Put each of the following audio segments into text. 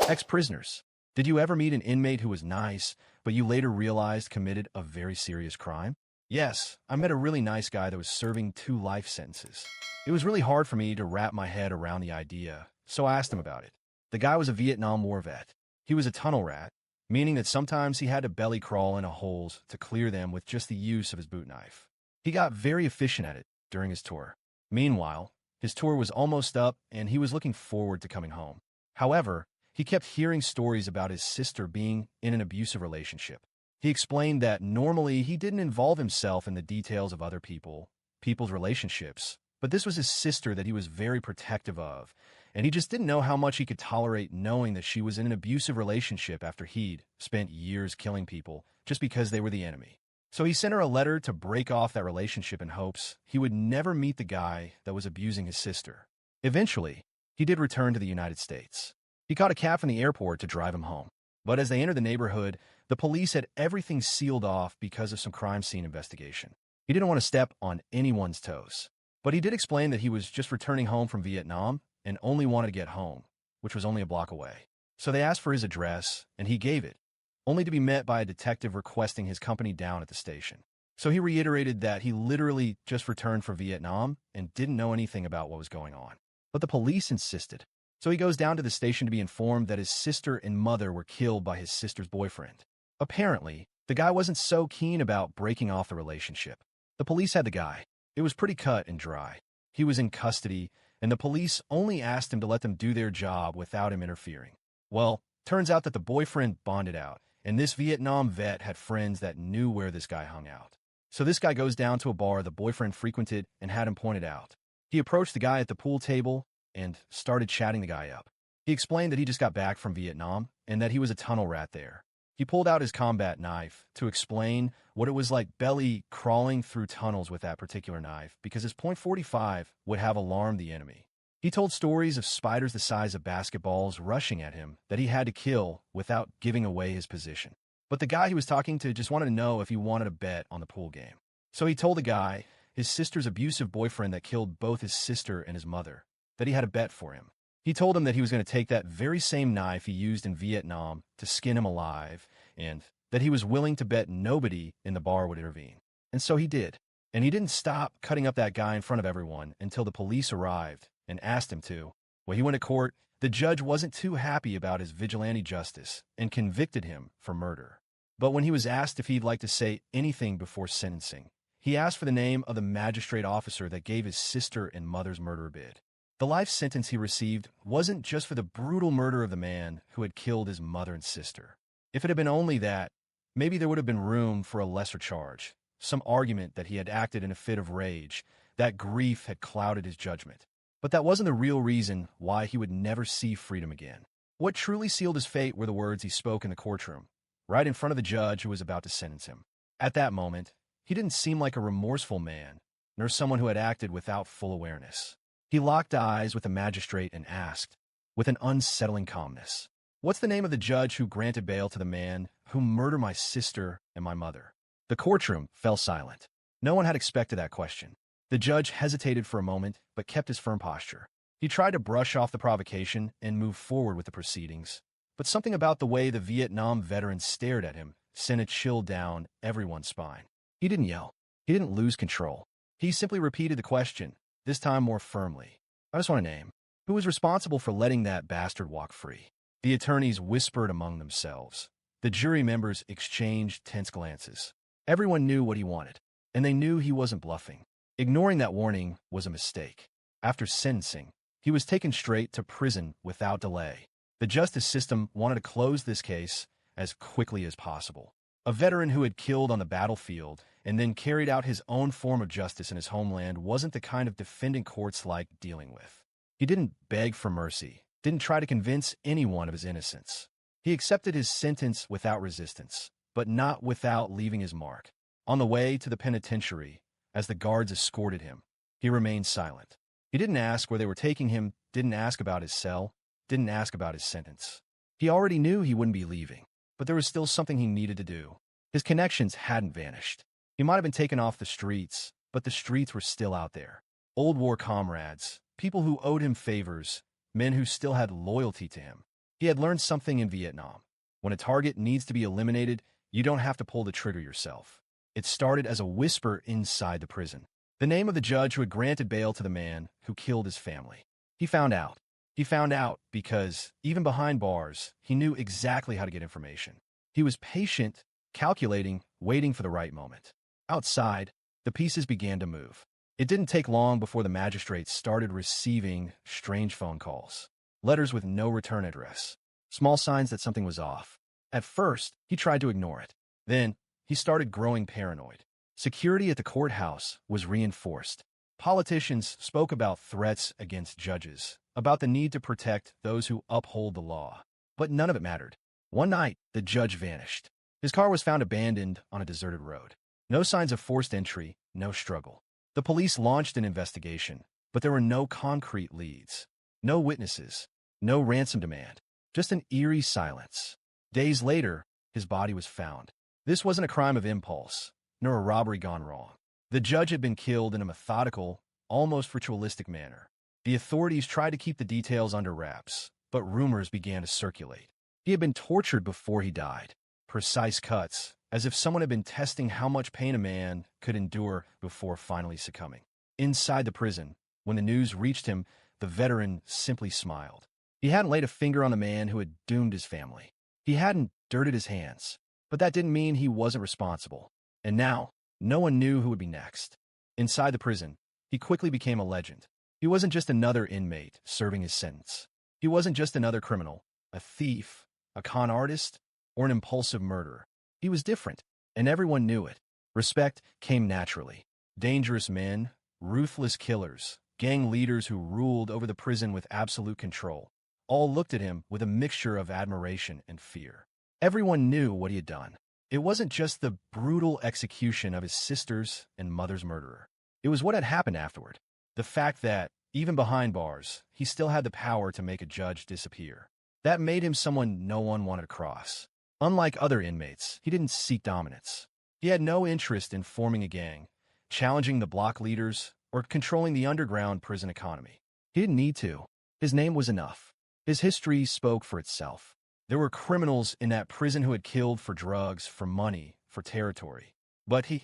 Ex-prisoners. Did you ever meet an inmate who was nice, but you later realized committed a very serious crime? Yes, I met a really nice guy that was serving 2 life sentences. It was really hard for me to wrap my head around the idea, so I asked him about it. The guy was a Vietnam War vet. He was a tunnel rat, meaning that sometimes he had to belly crawl into holes to clear them with just the use of his boot knife. He got very efficient at it during his tour. Meanwhile, his tour was almost up and he was looking forward to coming home. However, he kept hearing stories about his sister being in an abusive relationship. He explained that normally he didn't involve himself in the details of other people's relationships, but this was his sister that he was very protective of, and he just didn't know how much he could tolerate knowing that she was in an abusive relationship after he'd spent years killing people just because they were the enemy. So he sent her a letter to break off that relationship in hopes he would never meet the guy that was abusing his sister. Eventually, he did return to the United States. He caught a cab from the airport to drive him home. But as they entered the neighborhood, the police had everything sealed off because of some crime scene investigation. He didn't want to step on anyone's toes. But he did explain that he was just returning home from Vietnam and only wanted to get home, which was only a block away. So they asked for his address, and he gave it, only to be met by a detective requesting his company down at the station. So he reiterated that he literally just returned from Vietnam and didn't know anything about what was going on. But the police insisted. So he goes down to the station to be informed that his sister and mother were killed by his sister's boyfriend. Apparently, the guy wasn't so keen about breaking off the relationship. The police had the guy. It was pretty cut and dry. He was in custody, and the police only asked him to let them do their job without him interfering. Well, turns out that the boyfriend bonded out, and this Vietnam vet had friends that knew where this guy hung out. So this guy goes down to a bar the boyfriend frequented and had him pointed out. He approached the guy at the pool table and started chatting the guy up. He explained that he just got back from Vietnam and that he was a tunnel rat there. He pulled out his combat knife to explain what it was like belly crawling through tunnels with that particular knife because his .45 would have alarmed the enemy. He told stories of spiders the size of basketballs rushing at him that he had to kill without giving away his position. But the guy he was talking to just wanted to know if he wanted a bet on the pool game. So he told the guy, his sister's abusive boyfriend that killed both his sister and his mother, that he had a bet for him. He told him that he was going to take that very same knife he used in Vietnam to skin him alive, and that he was willing to bet nobody in the bar would intervene. And so he did. And he didn't stop cutting up that guy in front of everyone until the police arrived and asked him to. When he went to court, the judge wasn't too happy about his vigilante justice and convicted him for murder. But when he was asked if he'd like to say anything before sentencing, he asked for the name of the magistrate officer that gave his sister and mother's murder bid. The life sentence he received wasn't just for the brutal murder of the man who had killed his mother and sister. If it had been only that, maybe there would have been room for a lesser charge, some argument that he had acted in a fit of rage, that grief had clouded his judgment. But that wasn't the real reason why he would never see freedom again. What truly sealed his fate were the words he spoke in the courtroom, right in front of the judge who was about to sentence him. At that moment, he didn't seem like a remorseful man, nor someone who had acted without full awareness. He locked eyes with the magistrate and asked, with an unsettling calmness, "What's the name of the judge who granted bail to the man who murdered my sister and my mother?" The courtroom fell silent. No one had expected that question. The judge hesitated for a moment, but kept his firm posture. He tried to brush off the provocation and move forward with the proceedings, but something about the way the Vietnam veteran stared at him sent a chill down everyone's spine. He didn't yell. He didn't lose control. He simply repeated the question, this time more firmly. "I just want a name. Who was responsible for letting that bastard walk free?" The attorneys whispered among themselves. The jury members exchanged tense glances. Everyone knew what he wanted, and they knew he wasn't bluffing. Ignoring that warning was a mistake. After sentencing, he was taken straight to prison without delay. The justice system wanted to close this case as quickly as possible. A veteran who had killed on the battlefield and then carried out his own form of justice in his homeland wasn't the kind of defendant courts liked dealing with. He didn't beg for mercy, didn't try to convince anyone of his innocence. He accepted his sentence without resistance, but not without leaving his mark. On the way to the penitentiary, as the guards escorted him, he remained silent. He didn't ask where they were taking him, didn't ask about his cell, didn't ask about his sentence. He already knew he wouldn't be leaving, but there was still something he needed to do. His connections hadn't vanished. He might have been taken off the streets, but the streets were still out there. Old war comrades, people who owed him favors, men who still had loyalty to him. He had learned something in Vietnam. When a target needs to be eliminated, you don't have to pull the trigger yourself. It started as a whisper inside the prison. The name of the judge who had granted bail to the man who killed his family. He found out. He found out because, even behind bars, he knew exactly how to get information. He was patient, calculating, waiting for the right moment. Outside, the pieces began to move. It didn't take long before the magistrates started receiving strange phone calls. Letters with no return address. Small signs that something was off. At first, he tried to ignore it. Then, he started growing paranoid. Security at the courthouse was reinforced. Politicians spoke about threats against judges, about the need to protect those who uphold the law. But none of it mattered. One night, the judge vanished. His car was found abandoned on a deserted road. No signs of forced entry, no struggle. The police launched an investigation, but there were no concrete leads. No witnesses. No ransom demand. Just an eerie silence. Days later, his body was found. This wasn't a crime of impulse, nor a robbery gone wrong. The judge had been killed in a methodical, almost ritualistic manner. The authorities tried to keep the details under wraps, but rumors began to circulate. He had been tortured before he died. Precise cuts, as if someone had been testing how much pain a man could endure before finally succumbing. Inside the prison, when the news reached him, the veteran simply smiled. He hadn't laid a finger on the man who had doomed his family. He hadn't dirted his hands, but that didn't mean he wasn't responsible. And now, no one knew who would be next. Inside the prison, he quickly became a legend. He wasn't just another inmate serving his sentence. He wasn't just another criminal, a thief, a con artist, or an impulsive murderer. He was different, and everyone knew it. Respect came naturally. Dangerous men, ruthless killers, gang leaders who ruled over the prison with absolute control, all looked at him with a mixture of admiration and fear. Everyone knew what he had done. It wasn't just the brutal execution of his sister's and mother's murderer. It was what had happened afterward. The fact that, even behind bars, he still had the power to make a judge disappear. That made him someone no one wanted to cross. Unlike other inmates, he didn't seek dominance. He had no interest in forming a gang, challenging the block leaders, or controlling the underground prison economy. He didn't need to. His name was enough. His history spoke for itself. There were criminals in that prison who had killed for drugs, for money, for territory. But he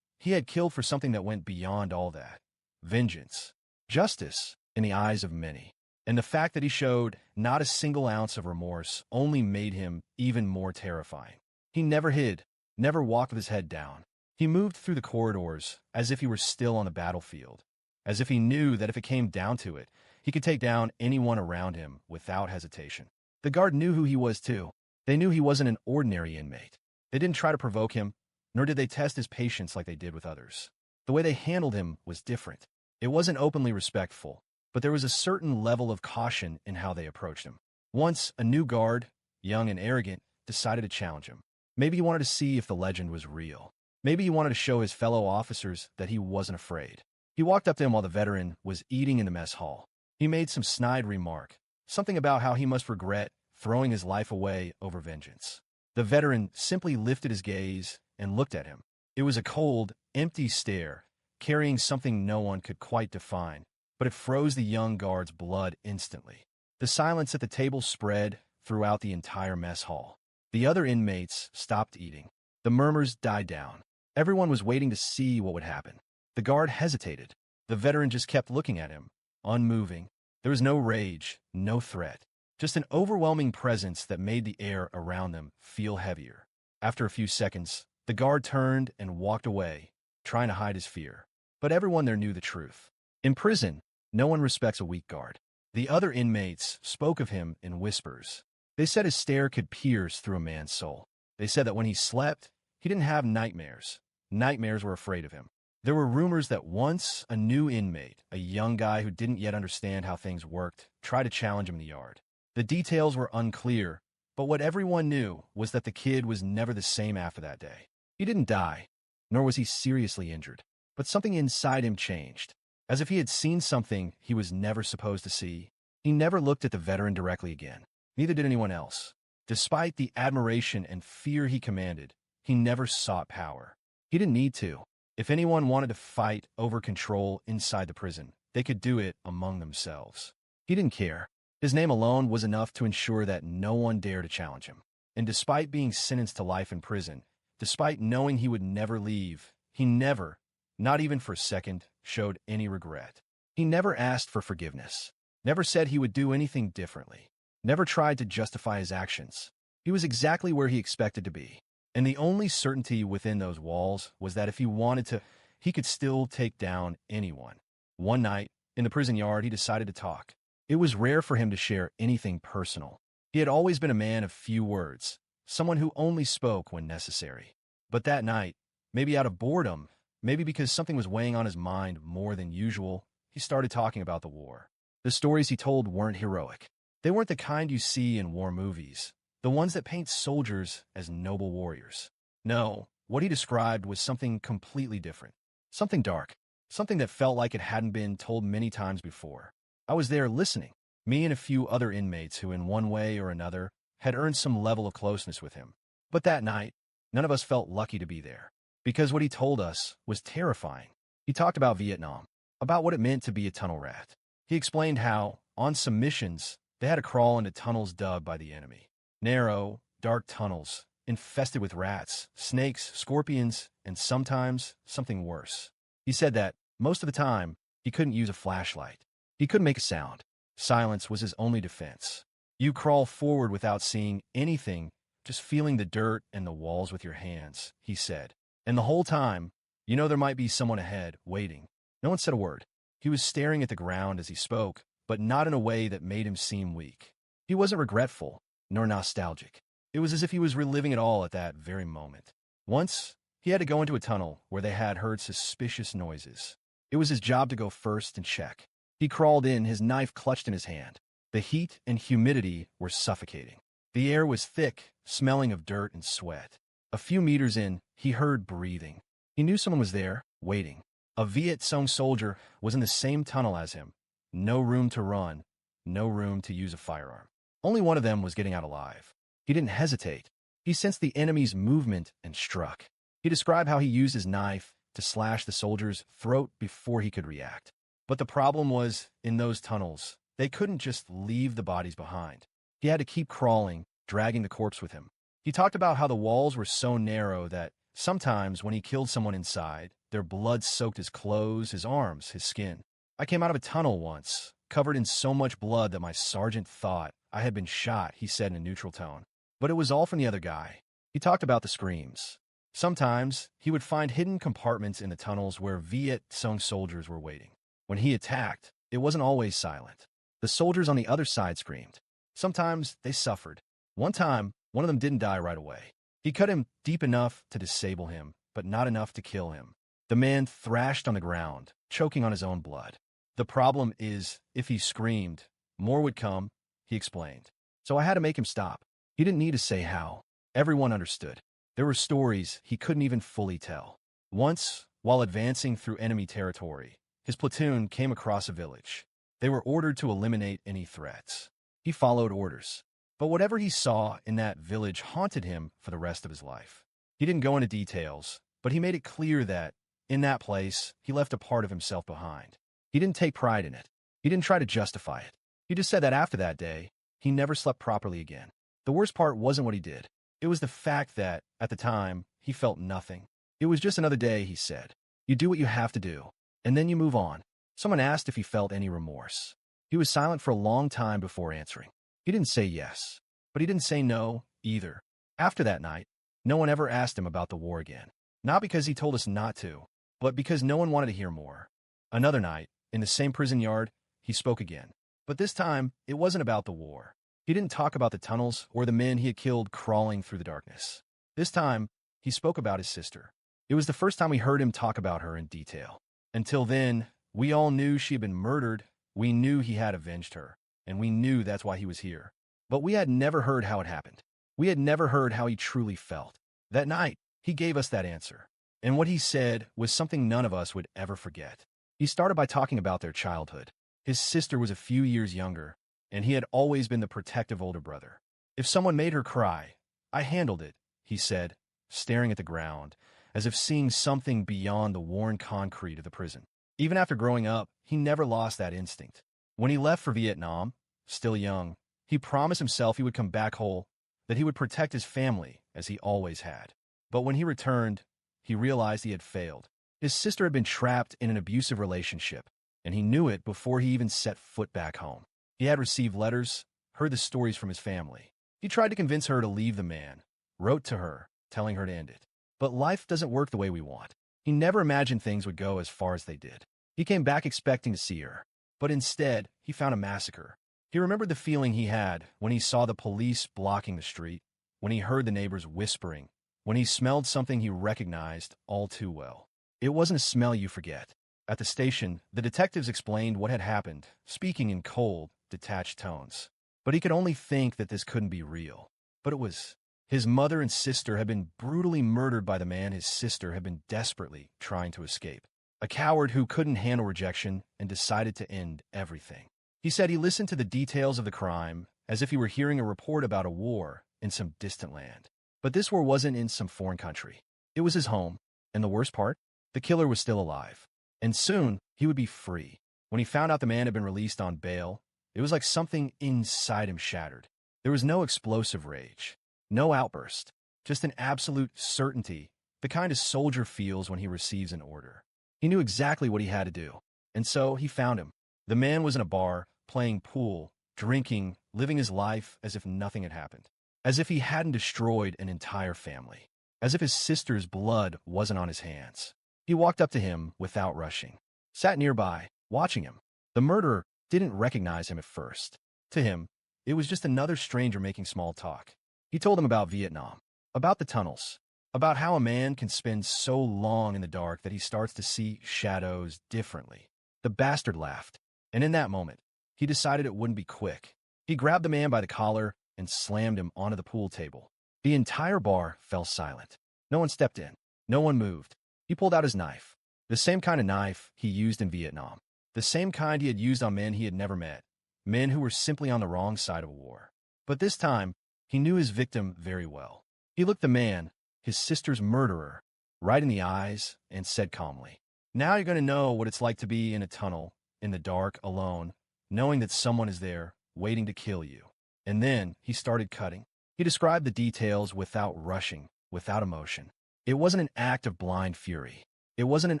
had killed for something that went beyond all that. Vengeance. Justice in the eyes of many. And the fact that he showed not a single ounce of remorse only made him even more terrifying. He never hid, never walked with his head down. He moved through the corridors as if he were still on the battlefield, as if he knew that if it came down to it, he could take down anyone around him without hesitation. The guard knew who he was too. They knew he wasn't an ordinary inmate. They didn't try to provoke him, nor did they test his patience like they did with others. The way they handled him was different. It wasn't openly respectful, but there was a certain level of caution in how they approached him. Once, a new guard, young and arrogant, decided to challenge him. Maybe he wanted to see if the legend was real. Maybe he wanted to show his fellow officers that he wasn't afraid. He walked up to him while the veteran was eating in the mess hall. He made some snide remark, something about how he must regret throwing his life away over vengeance. The veteran simply lifted his gaze and looked at him. It was a cold, empty stare, carrying something no one could quite define, but it froze the young guard's blood instantly. The silence at the table spread throughout the entire mess hall. The other inmates stopped eating. The murmurs died down. Everyone was waiting to see what would happen. The guard hesitated. The veteran just kept looking at him, unmoving. There was no rage, no threat, just an overwhelming presence that made the air around them feel heavier. After a few seconds, the guard turned and walked away, trying to hide his fear. But everyone there knew the truth. In prison, no one respects a weak guard. The other inmates spoke of him in whispers. They said his stare could pierce through a man's soul. They said that when he slept, he didn't have nightmares. Nightmares were afraid of him. There were rumors that once a new inmate, a young guy who didn't yet understand how things worked, tried to challenge him in the yard. The details were unclear, but what everyone knew was that the kid was never the same after that day. He didn't die, nor was he seriously injured, but something inside him changed. As if he had seen something he was never supposed to see. He never looked at the veteran directly again. Neither did anyone else. Despite the admiration and fear he commanded, he never sought power. He didn't need to. If anyone wanted to fight over control inside the prison, they could do it among themselves. He didn't care. His name alone was enough to ensure that no one dared to challenge him. And despite being sentenced to life in prison, despite knowing he would never leave, he never, not even for a second, showed any regret. He never asked for forgiveness, never said he would do anything differently, never tried to justify his actions. He was exactly where he expected to be. And the only certainty within those walls was that if he wanted to, he could still take down anyone. One night, in the prison yard, he decided to talk. It was rare for him to share anything personal. He had always been a man of few words, someone who only spoke when necessary. But that night, maybe out of boredom, maybe because something was weighing on his mind more than usual, he started talking about the war. The stories he told weren't heroic. They weren't the kind you see in war movies, the ones that paint soldiers as noble warriors. No, what he described was something completely different. Something dark. Something that felt like it hadn't been told many times before. I was there listening, me and a few other inmates who in one way or another had earned some level of closeness with him. But that night, none of us felt lucky to be there, because what he told us was terrifying. He talked about Vietnam, about what it meant to be a tunnel rat. He explained how, on some missions, they had to crawl into tunnels dug by the enemy. Narrow, dark tunnels, infested with rats, snakes, scorpions, and sometimes something worse. He said that, most of the time, he couldn't use a flashlight. He couldn't make a sound. Silence was his only defense. You crawl forward without seeing anything, just feeling the dirt and the walls with your hands, he said. And the whole time, you know there might be someone ahead, waiting. No one said a word. He was staring at the ground as he spoke, but not in a way that made him seem weak. He wasn't regretful, nor nostalgic. It was as if he was reliving it all at that very moment. Once, he had to go into a tunnel where they had heard suspicious noises. It was his job to go first and check. He crawled in, his knife clutched in his hand. The heat and humidity were suffocating. The air was thick, smelling of dirt and sweat. A few meters in, he heard breathing. He knew someone was there, waiting. A Viet Cong soldier was in the same tunnel as him. No room to run, no room to use a firearm. Only one of them was getting out alive. He didn't hesitate. He sensed the enemy's movement and struck. He described how he used his knife to slash the soldier's throat before he could react. But the problem was, in those tunnels, they couldn't just leave the bodies behind. He had to keep crawling, dragging the corpse with him. He talked about how the walls were so narrow that sometimes when he killed someone inside, their blood soaked his clothes, his arms, his skin. I came out of a tunnel once, covered in so much blood that my sergeant thought I had been shot, he said in a neutral tone. But it was all from the other guy. He talked about the screams. Sometimes, he would find hidden compartments in the tunnels where Viet Cong soldiers were waiting. When he attacked, it wasn't always silent. The soldiers on the other side screamed. Sometimes, they suffered. One time, one of them didn't die right away. He cut him deep enough to disable him, but not enough to kill him. The man thrashed on the ground, choking on his own blood. The problem is, if he screamed, more would come, he explained. So I had to make him stop. He didn't need to say how. Everyone understood. There were stories he couldn't even fully tell. Once, while advancing through enemy territory, his platoon came across a village. They were ordered to eliminate any threats. He followed orders. But whatever he saw in that village haunted him for the rest of his life. He didn't go into details, but he made it clear that, in that place, he left a part of himself behind. He didn't take pride in it. He didn't try to justify it. He just said that after that day, he never slept properly again. The worst part wasn't what he did. It was the fact that, at the time, he felt nothing. It was just another day, he said. You do what you have to do, and then you move on. Someone asked if he felt any remorse. He was silent for a long time before answering. He didn't say yes, but he didn't say no either. After that night, no one ever asked him about the war again. Not because he told us not to, but because no one wanted to hear more. Another night, in the same prison yard, he spoke again. But this time, it wasn't about the war. He didn't talk about the tunnels or the men he had killed crawling through the darkness. This time, he spoke about his sister. It was the first time we heard him talk about her in detail. Until then, we all knew she had been murdered. We knew he had avenged her, and we knew that's why he was here. But we had never heard how it happened. We had never heard how he truly felt. That night, he gave us that answer. And what he said was something none of us would ever forget. He started by talking about their childhood. His sister was a few years younger, and he had always been the protective older brother. If someone made her cry, I handled it, he said, staring at the ground, as if seeing something beyond the worn concrete of the prison. Even after growing up, he never lost that instinct. When he left for Vietnam, still young, he promised himself he would come back whole, that he would protect his family as he always had. But when he returned, he realized he had failed. His sister had been trapped in an abusive relationship, and he knew it before he even set foot back home. He had received letters, heard the stories from his family. He tried to convince her to leave the man, wrote to her, telling her to end it. But life doesn't work the way we want. He never imagined things would go as far as they did. He came back expecting to see her, but instead, he found a massacre. He remembered the feeling he had when he saw the police blocking the street, when he heard the neighbors whispering, when he smelled something he recognized all too well. It wasn't a smell you forget. At the station, the detectives explained what had happened, speaking in cold, detached tones. But he could only think that this couldn't be real. But it was. His mother and sister had been brutally murdered by the man his sister had been desperately trying to escape. A coward who couldn't handle rejection and decided to end everything. He said he listened to the details of the crime as if he were hearing a report about a war in some distant land. But this war wasn't in some foreign country. It was his home, and the worst part? The killer was still alive. And soon, he would be free. When he found out the man had been released on bail, it was like something inside him shattered. There was no explosive rage, no outburst, just an absolute certainty, the kind a soldier feels when he receives an order. He knew exactly what he had to do, and so he found him. The man was in a bar, playing pool, drinking, living his life as if nothing had happened, as if he hadn't destroyed an entire family, as if his sister's blood wasn't on his hands. He walked up to him without rushing, sat nearby, watching him. The murderer didn't recognize him at first. To him, it was just another stranger making small talk. He told him about Vietnam, about the tunnels, about how a man can spend so long in the dark that he starts to see shadows differently. The bastard laughed, and in that moment, he decided it wouldn't be quick. He grabbed the man by the collar and slammed him onto the pool table. The entire bar fell silent. No one stepped in. No one moved. He pulled out his knife, the same kind of knife he used in Vietnam, the same kind he had used on men he had never met, men who were simply on the wrong side of a war. But this time, he knew his victim very well. He looked the man, his sister's murderer, right in the eyes and said calmly, "Now you're going to know what it's like to be in a tunnel, in the dark, alone, knowing that someone is there, waiting to kill you." And then he started cutting. He described the details without rushing, without emotion. It wasn't an act of blind fury. It wasn't an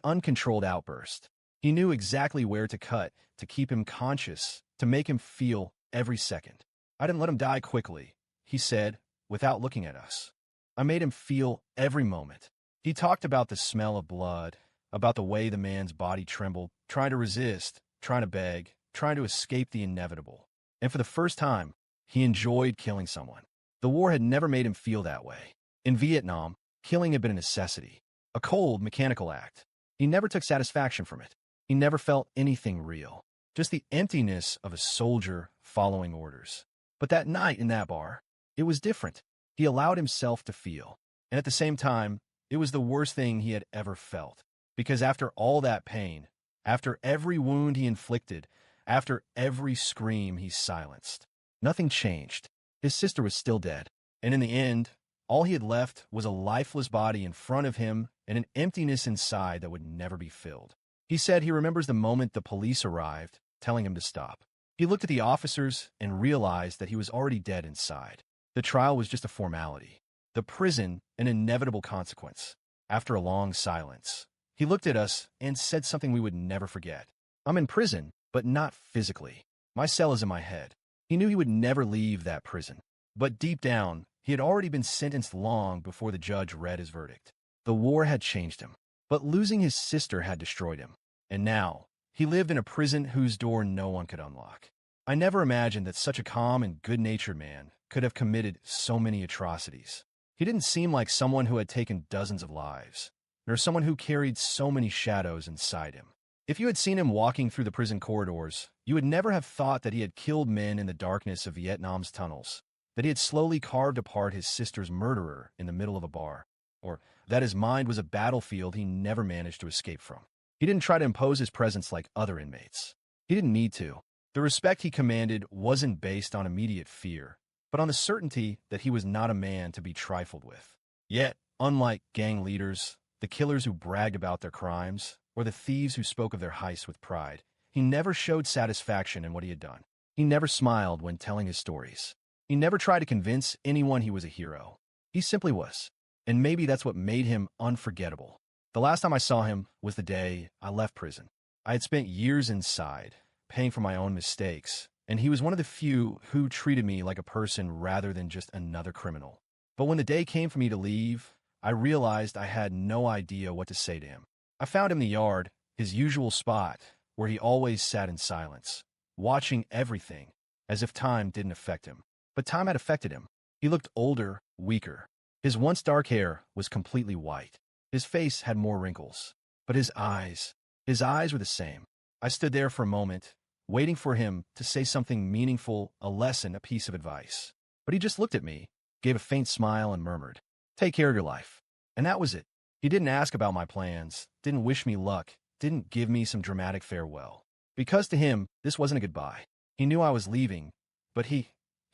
uncontrolled outburst. He knew exactly where to cut, to keep him conscious, to make him feel every second. "I didn't let him die quickly," he said, without looking at us. "I made him feel every moment." He talked about the smell of blood, about the way the man's body trembled, trying to resist, trying to beg, trying to escape the inevitable. And for the first time, he enjoyed killing someone. The war had never made him feel that way. In Vietnam, killing had been a necessity, a cold, mechanical act. He never took satisfaction from it. He never felt anything real, just the emptiness of a soldier following orders. But that night in that bar, it was different. He allowed himself to feel. And at the same time, it was the worst thing he had ever felt. Because after all that pain, after every wound he inflicted, after every scream he silenced, nothing changed. His sister was still dead. And in the end, all he had left was a lifeless body in front of him and an emptiness inside that would never be filled. He said he remembers the moment the police arrived, telling him to stop. He looked at the officers and realized that he was already dead inside. The trial was just a formality. The prison, an inevitable consequence. After a long silence, he looked at us and said something we would never forget. "I'm in prison, but not physically. My cell is in my head." He knew he would never leave that prison. But deep down, he had already been sentenced long before the judge read his verdict. The war had changed him, but losing his sister had destroyed him. And now, he lived in a prison whose door no one could unlock. I never imagined that such a calm and good-natured man could have committed so many atrocities. He didn't seem like someone who had taken dozens of lives, nor someone who carried so many shadows inside him. If you had seen him walking through the prison corridors, you would never have thought that he had killed men in the darkness of Vietnam's tunnels, that he had slowly carved apart his sister's murderer in the middle of a bar, or that his mind was a battlefield he never managed to escape from. He didn't try to impose his presence like other inmates. He didn't need to. The respect he commanded wasn't based on immediate fear, but on the certainty that he was not a man to be trifled with. Yet, unlike gang leaders, the killers who bragged about their crimes, or the thieves who spoke of their heists with pride, he never showed satisfaction in what he had done. He never smiled when telling his stories. He never tried to convince anyone he was a hero. He simply was. And maybe that's what made him unforgettable. The last time I saw him was the day I left prison. I had spent years inside, paying for my own mistakes, and he was one of the few who treated me like a person rather than just another criminal. But when the day came for me to leave, I realized I had no idea what to say to him. I found him in the yard, his usual spot, where he always sat in silence, watching everything, as if time didn't affect him. But time had affected him. He looked older, weaker. His once dark hair was completely white. His face had more wrinkles. But his eyes were the same. I stood there for a moment, waiting for him to say something meaningful, a lesson, a piece of advice. But he just looked at me, gave a faint smile, and murmured, "Take care of your life." And that was it. He didn't ask about my plans, didn't wish me luck, didn't give me some dramatic farewell. Because to him, this wasn't a goodbye. He knew I was leaving, but he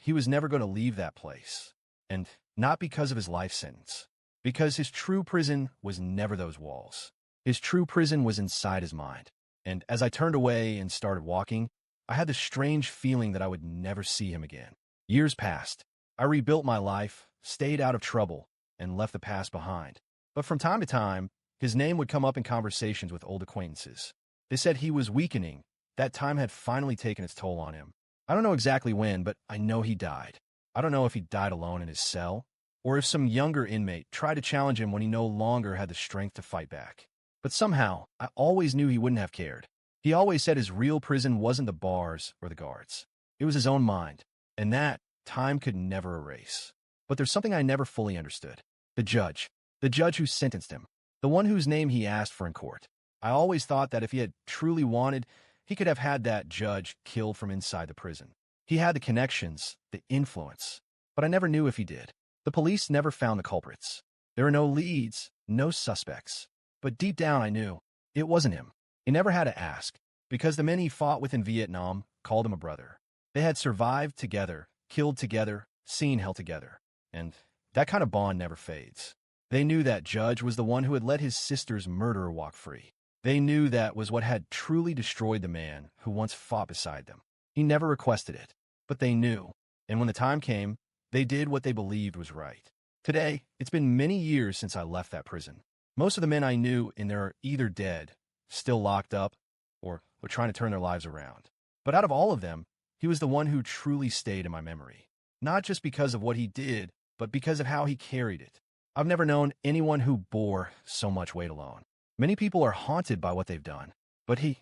was never going to leave that place. And not because of his life sentence. Because his true prison was never those walls. His true prison was inside his mind. And as I turned away and started walking, I had this strange feeling that I would never see him again. Years passed. I rebuilt my life, stayed out of trouble, and left the past behind. But from time to time, his name would come up in conversations with old acquaintances. They said he was weakening, that time had finally taken its toll on him. I don't know exactly when, but I know he died. I don't know if he died alone in his cell, or if some younger inmate tried to challenge him when he no longer had the strength to fight back. But somehow, I always knew he wouldn't have cared. He always said his real prison wasn't the bars or the guards. It was his own mind, and that time could never erase. But there's something I never fully understood. The judge who sentenced him, the one whose name he asked for in court. I always thought that if he had truly wanted, he could have had that judge killed from inside the prison. He had the connections, the influence, but I never knew if he did. The police never found the culprits. There were no leads, no suspects. But deep down I knew it wasn't him. He never had to ask, because the men he fought with in Vietnam called him a brother. They had survived together, killed together, seen hell together. And that kind of bond never fades. They knew that judge was the one who had let his sister's murderer walk free. They knew that was what had truly destroyed the man who once fought beside them. He never requested it, but they knew. And when the time came, they did what they believed was right. Today, it's been many years since I left that prison. Most of the men I knew in there are either dead, still locked up, or were trying to turn their lives around. But out of all of them, he was the one who truly stayed in my memory. Not just because of what he did, but because of how he carried it. I've never known anyone who bore so much weight alone. Many people are haunted by what they've done, but he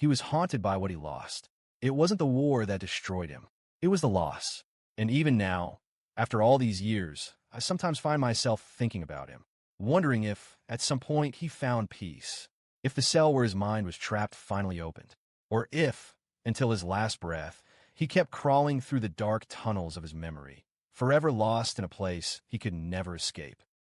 was haunted by what he lost. It wasn't the war that destroyed him. It was the loss. And even now, after all these years, I sometimes find myself thinking about him, wondering if, at some point, he found peace. If the cell where his mind was trapped finally opened. Or if, until his last breath, he kept crawling through the dark tunnels of his memory, forever lost in a place he could never escape.